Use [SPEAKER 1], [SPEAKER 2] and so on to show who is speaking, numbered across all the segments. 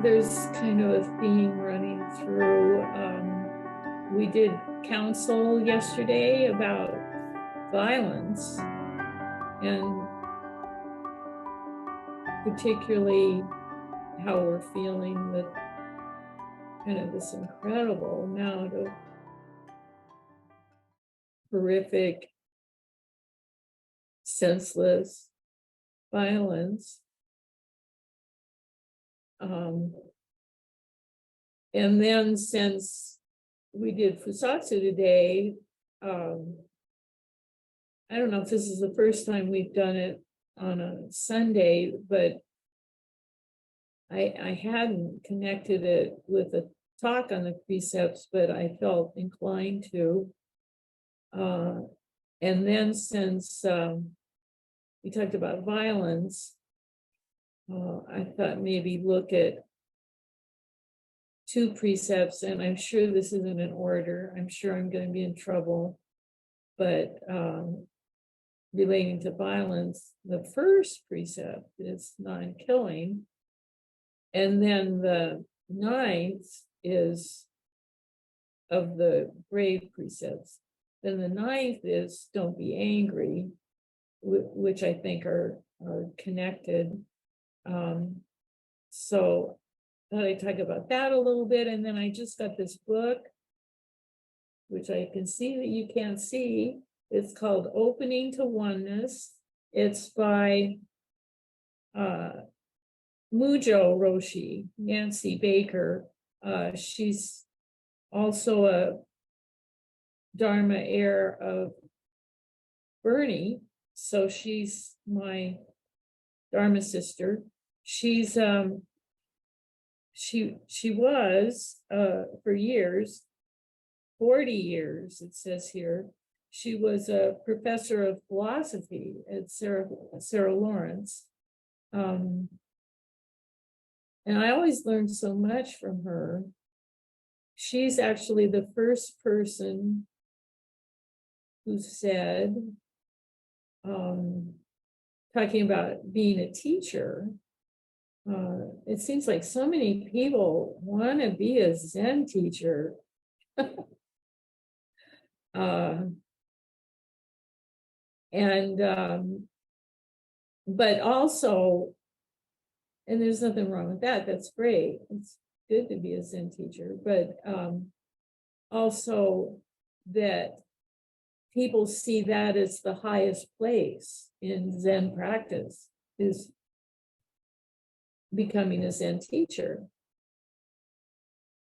[SPEAKER 1] there's kind of a theme running through. We did counsel yesterday about violence, and particularly how we're feeling with kind of this incredible amount of horrific, senseless violence. And then since we did Fusatsu today, I don't know if this is the first time we've done it on a Sunday, but I hadn't connected it with a talk on the precepts, but I felt inclined to. And then since we talked about violence, I thought maybe look at two precepts, and I'm sure this isn't in order. I'm sure I'm going to be in trouble, but relating to violence, the first precept is non-killing, and then the ninth is of the brave precepts. Then the ninth is don't be angry, which I think are connected. So I thought I'd talk about that a little bit, and then I just got this book, which I can see that you can't see. It's called Opening to Oneness. It's by Mujo Roshi, Nancy Baker. She's also a Dharma heir of Bernie, so she's my Dharma sister. She's she was for years, 40 years, it says here, she was a professor of philosophy at Sarah Lawrence. And I always learned so much from her. She's actually the first person who said, talking about being a teacher, it seems like so many people want to be a Zen teacher. But also, and there's nothing wrong with that, that's great. It's good to be a Zen teacher, but also that people see that as the highest place in Zen practice, is becoming a Zen teacher.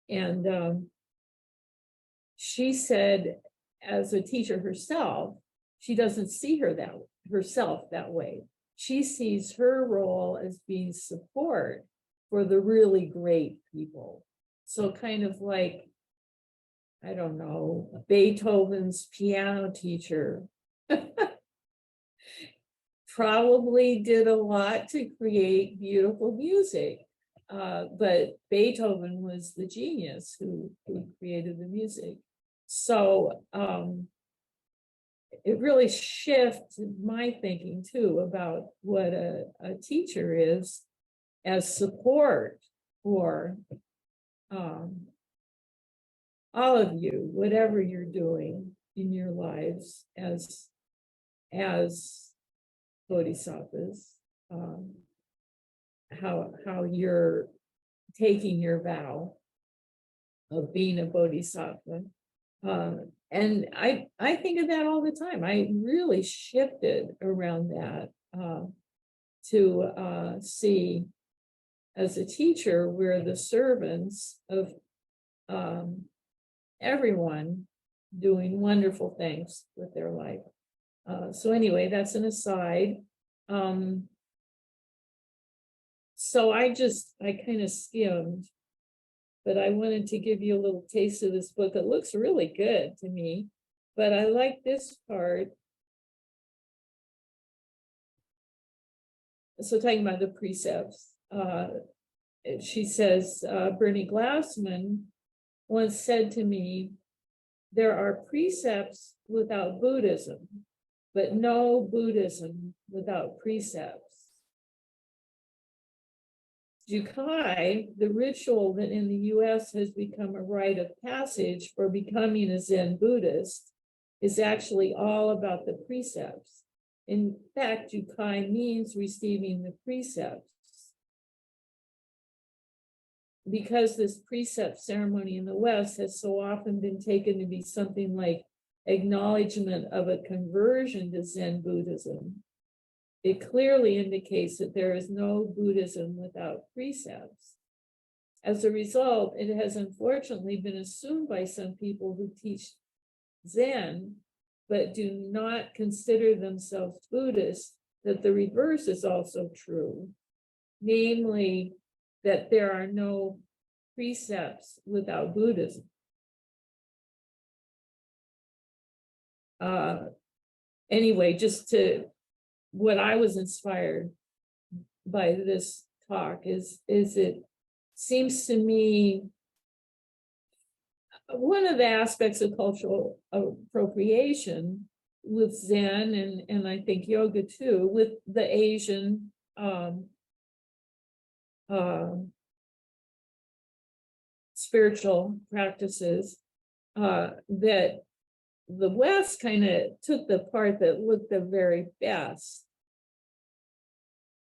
[SPEAKER 1] And she said, as a teacher herself, she doesn't see herself that way. She sees her role as being support for the really great people. So kind of like, I don't know, Beethoven's piano teacher probably did a lot to create beautiful music. But Beethoven was the genius who created the music. So it really shifted my thinking too about what a teacher is as support for all of you, whatever you're doing in your lives as bodhisattvas, how you're taking your vow of being a bodhisattva. And I think of that all the time. I really shifted around that to see, as a teacher, we're the servants of everyone doing wonderful things with their life. So anyway, that's an aside. So I kind of skimmed, but I wanted to give you a little taste of this book. It looks really good to me, but I like this part. So talking about the precepts, she says, Bernie Glassman once said to me, there are precepts without Buddhism, but no Buddhism without precepts. Jukai, the ritual that in the US has become a rite of passage for becoming a Zen Buddhist, is actually all about the precepts. In fact, Jukai means receiving the precepts. Because this precept ceremony in the West has so often been taken to be something like acknowledgement of a conversion to Zen Buddhism, it clearly indicates that there is no Buddhism without precepts. As a result, it has unfortunately been assumed by some people who teach Zen, but do not consider themselves Buddhists, that the reverse is also true. Namely, that there are no precepts without Buddhism. Anyway, just to what I was inspired by this talk is it seems to me one of the aspects of cultural appropriation with Zen and I think yoga too, with the Asian spiritual practices, that the West kind of took the part that looked the very best,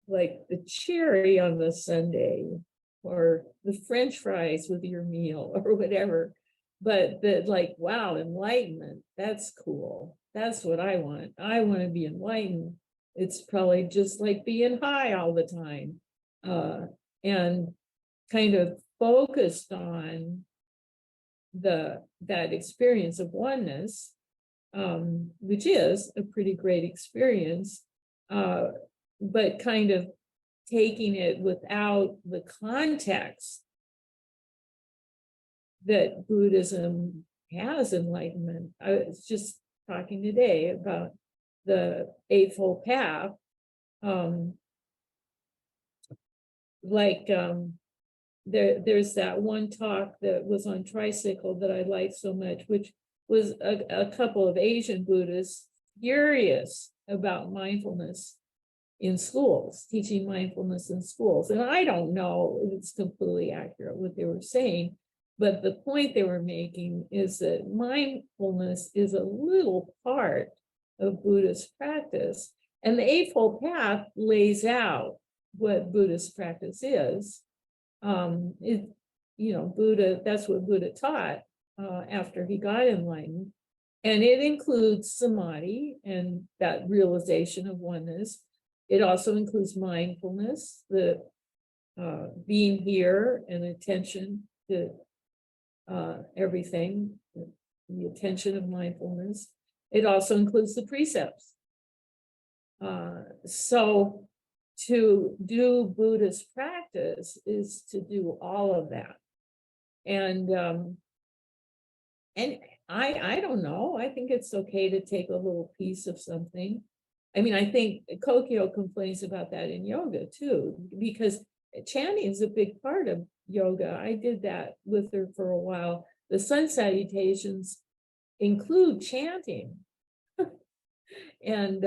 [SPEAKER 1] like the cherry on the sundae or the French fries with your meal or whatever. But that, like, wow, enlightenment, that's cool. That's what I want. I want to be enlightened. It's probably just like being high all the time. And kind of focused on that experience of oneness, which is a pretty great experience, but kind of taking it without the context that Buddhism has enlightenment. I was just talking today about the Eightfold Path. There's that one talk that was on Tricycle that I liked so much, which was a couple of Asian Buddhists furious about mindfulness in schools, teaching mindfulness in schools. And I don't know if it's completely accurate what they were saying, but the point they were making is that mindfulness is a little part of Buddhist practice. And the Eightfold Path lays out what Buddhist practice is. Buddha, that's what Buddha taught after he got enlightened. And it includes samadhi and that realization of oneness. It also includes mindfulness, the being here and attention to everything, the attention of mindfulness. It also includes the precepts. So to do Buddhist practice is to do all of that. And I don't know, I think it's okay to take a little piece of something. I mean, I think Kokyo complains about that in yoga too, because chanting is a big part of yoga. I did that with her for a while. The sun salutations include chanting. And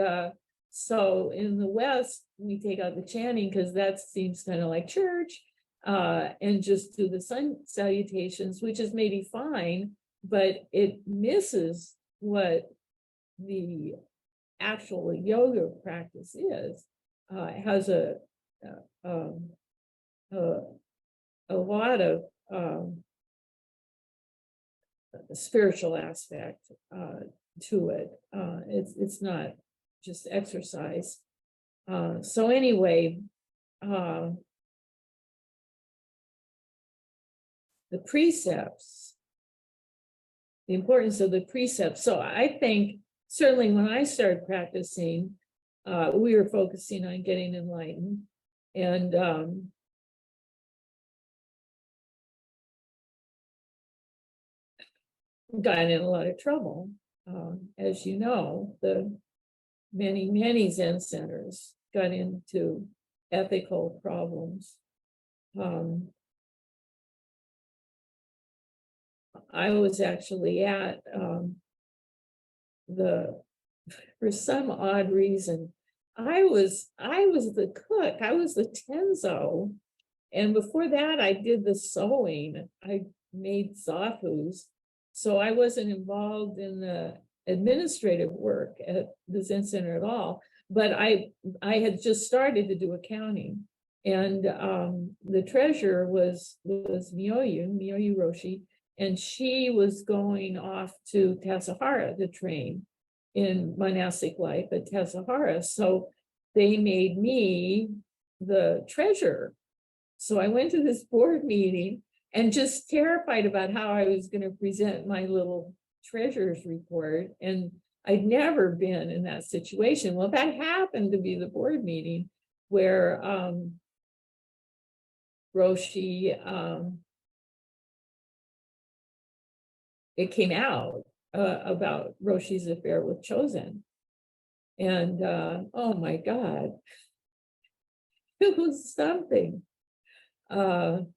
[SPEAKER 1] so in the West, we take out the chanting because that seems kind of like church, and just do the sun salutations, which is maybe fine, but it misses what the actual yoga practice is. It has a lot of spiritual aspect to it. It's not just exercise. So anyway, the precepts, the importance of the precepts. So I think certainly when I started practicing, we were focusing on getting enlightened, and got in a lot of trouble. As you know, the many Zen centers got into ethical problems. I was actually at for some odd reason, I was the cook. I was the tenzo And before that, I did the sewing. I made zafus. So I wasn't involved in the administrative work at the Zen Center at all. But I had just started to do accounting. And the treasurer was Miyoyu Roshi, and she was going off to Tassajara to train in monastic life at Tassajara. So they made me the treasurer. So I went to this board meeting and just terrified about how I was going to present my little treasurer's report. And I'd never been in that situation. Well, that happened to be the board meeting where Roshi, it came out about Roshi's affair with Chosen. And oh my God, it was something. But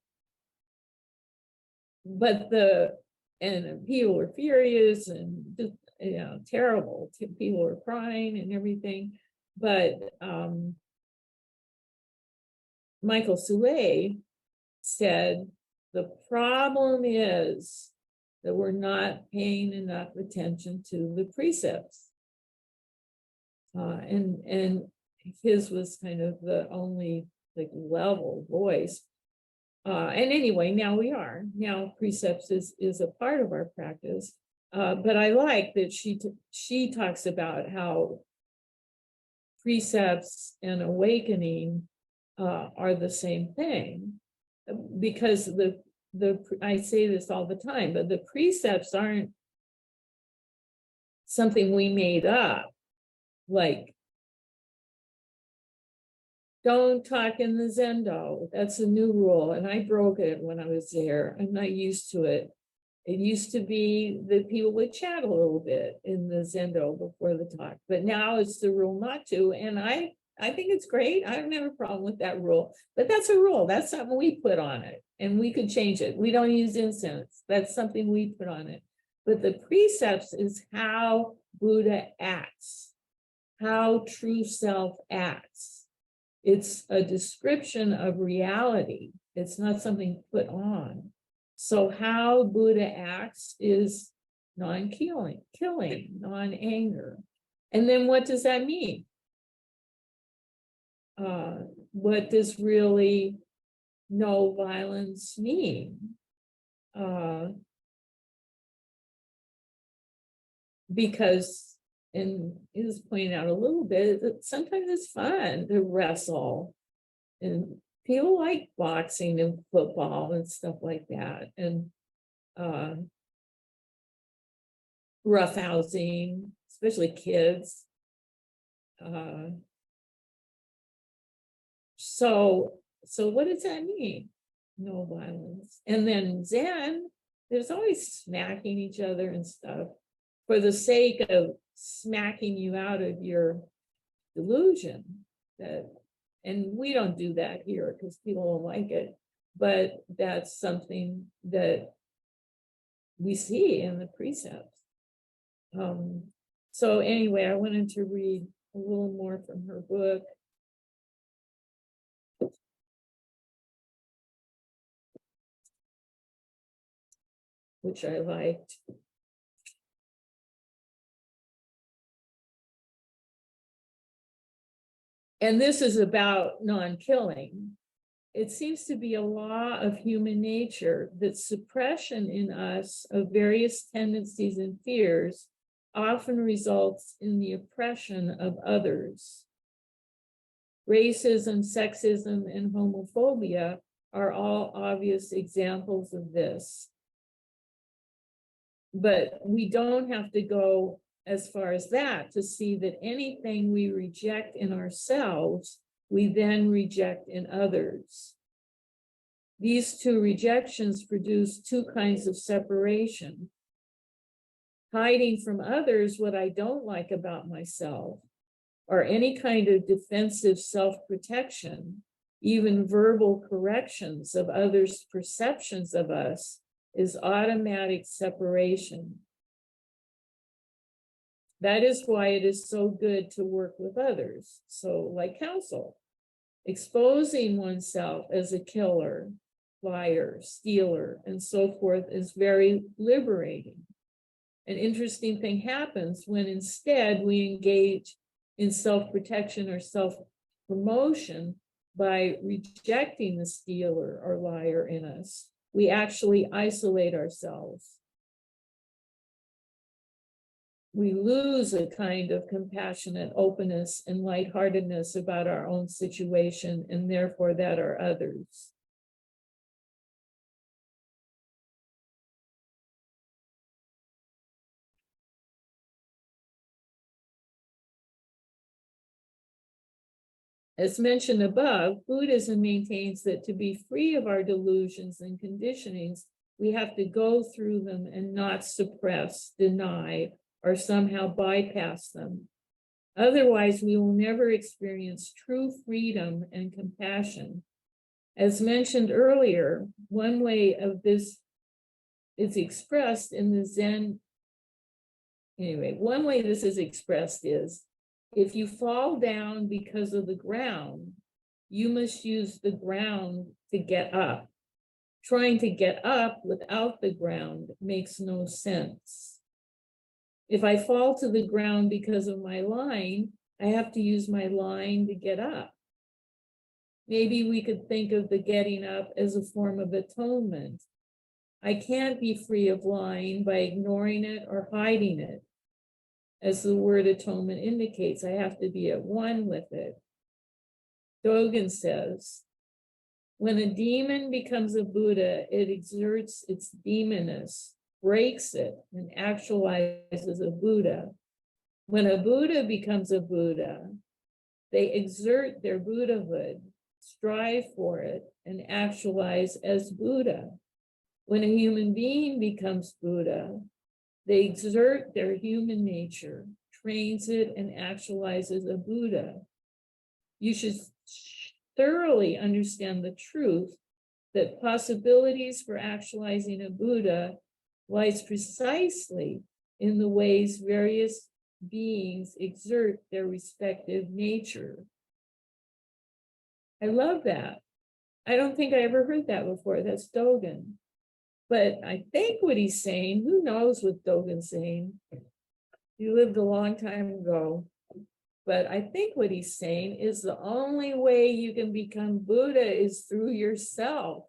[SPEAKER 1] people were furious and just, terrible. People were crying and everything. But Michael Sule said, the problem is that we're not paying enough attention to the precepts. And his was kind of the only level voice. And anyway, now we are. Now Precepts is a part of our practice. But I like that she talks about how precepts and awakening are the same thing, because I say this all the time, but the precepts aren't something we made up, like don't talk in the Zendo. That's a new rule, and I broke it when I was there. I'm not used to it. It used to be that people would chat a little bit in the Zendo before the talk, but now it's the rule not to. And I think it's great. I don't have a problem with that rule, but that's a rule. That's something we put on it, and we could change it. We don't use incense. That's something we put on it. But the precepts is how Buddha acts, how true self acts. It's a description of reality. It's not something put on. So how Buddha acts is non-killing, non-anger. And then what does that mean? What does really no violence mean? Because, and it was pointed out a little bit, that sometimes it's fun to wrestle, and people like boxing and football and stuff like that, and roughhousing, especially kids. So what does that mean? No violence. And then Zen, there's always smacking each other and stuff for the sake of smacking you out of your delusion. And we don't do that here because people don't like it, but that's something that we see in the precepts. So anyway, I wanted to read a little more from her book. Which I liked. And this is about non-killing. It seems to be a law of human nature that suppression in us of various tendencies and fears often results in the oppression of others. Racism, sexism, and homophobia are all obvious examples of this. But we don't have to go as far as that to see that anything we reject in ourselves, we then reject in others. These two rejections produce two kinds of separation. Hiding from others what I don't like about myself, or any kind of defensive self-protection, even verbal corrections of others' perceptions of us, is automatic separation. That is why it is so good to work with others. So like counsel, Exposing oneself as a killer, liar, stealer, and so forth is very liberating. An interesting thing happens when instead we engage in self-protection or self-promotion by rejecting the stealer or liar in us. We actually isolate ourselves. We lose a kind of compassionate openness and lightheartedness about our own situation, and therefore that are others. As mentioned above, Buddhism maintains that to be free of our delusions and conditionings, we have to go through them and not suppress, deny, or somehow bypass them. Otherwise, we will never experience true freedom and compassion. As mentioned earlier, one way of this is expressed in the Zen. Anyway, one way this is expressed is, if you fall down because of the ground, you must use the ground to get up. Trying to get up without the ground makes no sense. If I fall to the ground because of my line, I have to use my line to get up. Maybe we could think of the getting up as a form of atonement. I can't be free of lying by ignoring it or hiding it. As the word atonement indicates, I have to be at one with it. Dogen says, when a demon becomes a Buddha, it exerts its demonness, breaks it, and actualizes a Buddha. When a Buddha becomes a Buddha, they exert their Buddhahood, strive for it, and actualize as Buddha. When a human being becomes Buddha, they exert their human nature, trains it, and actualizes a Buddha. You should thoroughly understand the truth that possibilities for actualizing a Buddha lies precisely in the ways various beings exert their respective nature. I love that. I don't think I ever heard that before. That's Dogen. But I think what he's saying, who knows what Dogen's saying? He lived a long time ago. But I think what he's saying is the only way you can become Buddha is through yourself.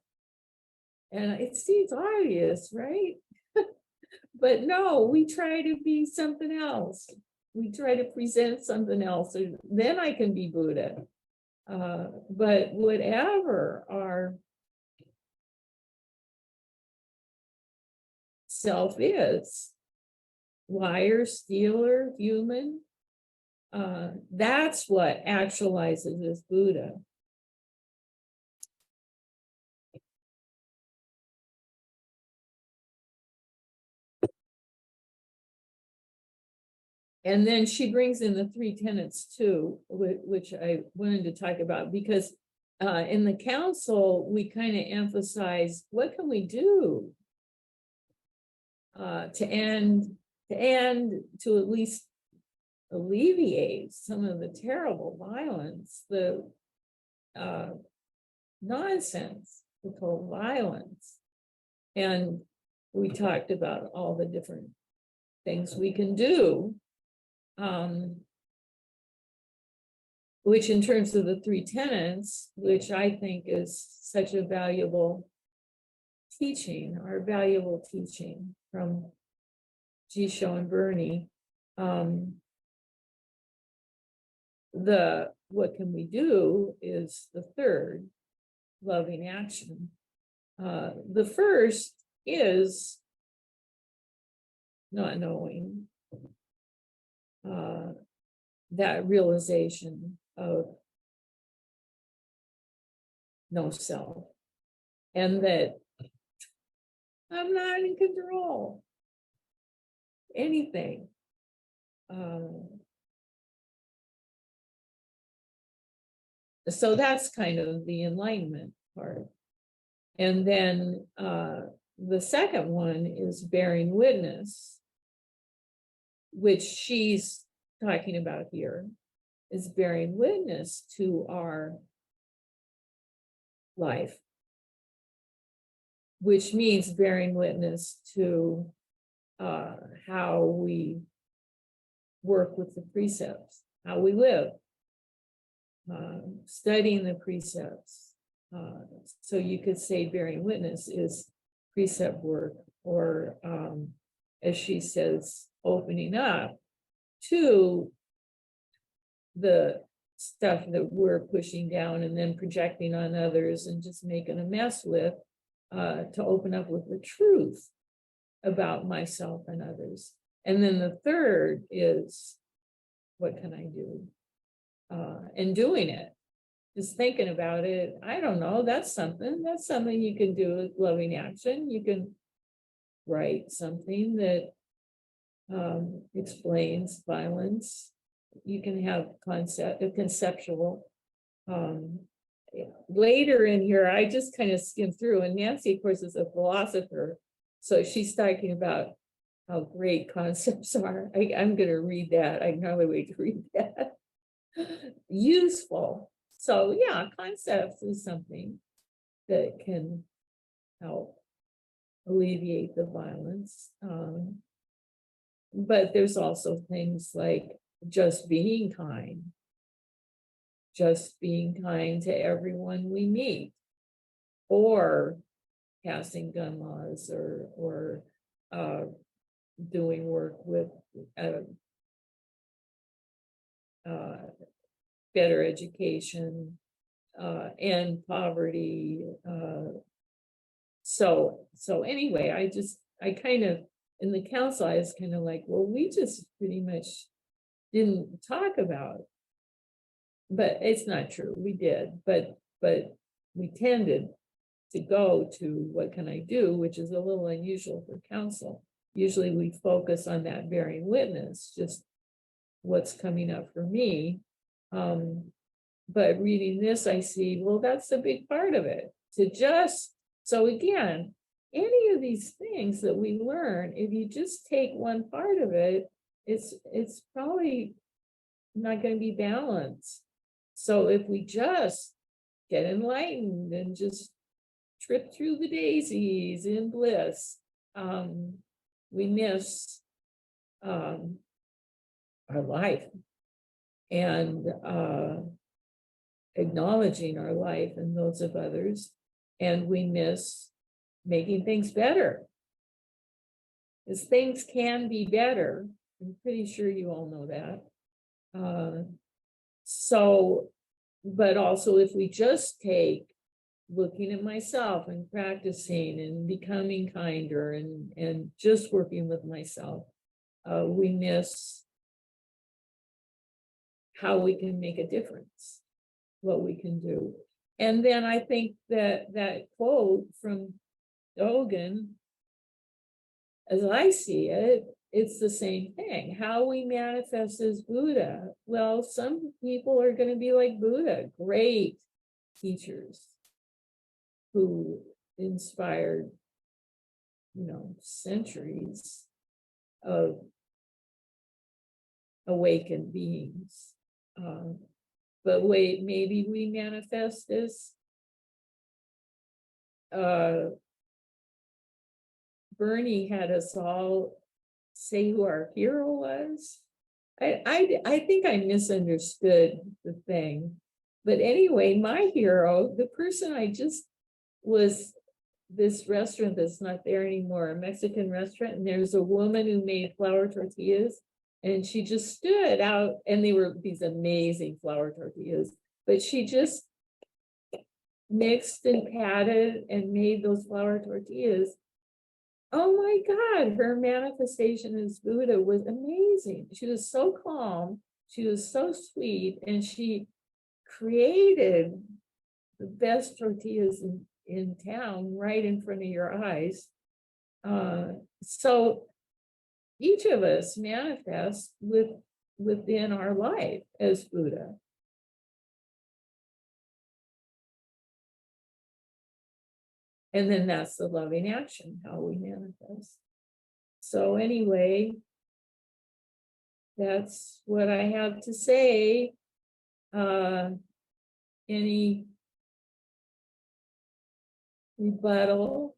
[SPEAKER 1] And it seems obvious, right? But no, we try to be something else. We try to present something else, and then I can be Buddha. But whatever our self is, liar, stealer, human, that's what actualizes as Buddha. And then she brings in the three tenets too, which I wanted to talk about, because in the council, we kind of emphasize, what can we do to at least alleviate some of the terrible violence, the nonsense we call violence. And we talked about all the different things we can do, which in terms of the three tenets, which I think is such a valuable teaching, our valuable teaching from Jisho and Bernie, what can we do is the third, loving action. The first is not knowing, that realization of no self, and that I'm not in control of anything. So that's kind of the enlightenment part. And then the second one is bearing witness, which she's talking about here, is bearing witness to our life, which means bearing witness to how we work with the precepts, how we live, studying the precepts. So you could say bearing witness is precept work, or as she says, opening up to the stuff that we're pushing down and then projecting on others and just making a mess with, to open up with the truth about myself and others. And then the third is, what can I do? And doing it, just thinking about it. I don't know, that's something you can do with loving action. You can write something that explains violence. You can have conceptual. Later in here, I just kind of skimmed through, and Nancy, of course, is a philosopher, so she's talking about how great concepts are. I'm going to read that. I can hardly wait to read that. Useful. So yeah, concepts is something that can help alleviate the violence. But there's also things like just being kind to everyone we meet, or passing gun laws, or doing work with better education, and poverty. So anyway, I kind of, in the council, I was kind of like, well, we just pretty much didn't talk about, but it's not true. We did, but we tended to go to what can I do, which is a little unusual for council. Usually we focus on that bearing witness, just what's coming up for me. But reading this, I see, well, that's a big part of it. So again, any of these things that we learn, if you just take one part of it, it's probably not going to be balanced. So if we just get enlightened and just trip through the daisies in bliss, we miss our life, and acknowledging our life and those of others, and we miss making things better, because things can be better. I'm pretty sure you all know that. So, but also if we just take looking at myself and practicing and becoming kinder and just working with myself, we miss how we can make a difference, what we can do. And then I think that quote from Dogen, as I see it, it's the same thing. How we manifest as Buddha. Well, some people are going to be like Buddha, great teachers who inspired, centuries of awakened beings. But wait, maybe we manifest as Bernie had us all say who our hero was. I think I misunderstood the thing. But anyway, my hero, the person I just was, this restaurant that's not there anymore, a Mexican restaurant, and there's a woman who made flour tortillas, and she just stood out, and they were these amazing flour tortillas, but she just mixed and patted and made those flour tortillas. Oh my God, her manifestation as Buddha was amazing. She was so calm, she was so sweet, and she created the best tortillas in town right in front of your eyes. So each of us manifests within our life as Buddha. And then that's the loving action, how we manifest. So anyway, that's what I have to say. Any rebuttal.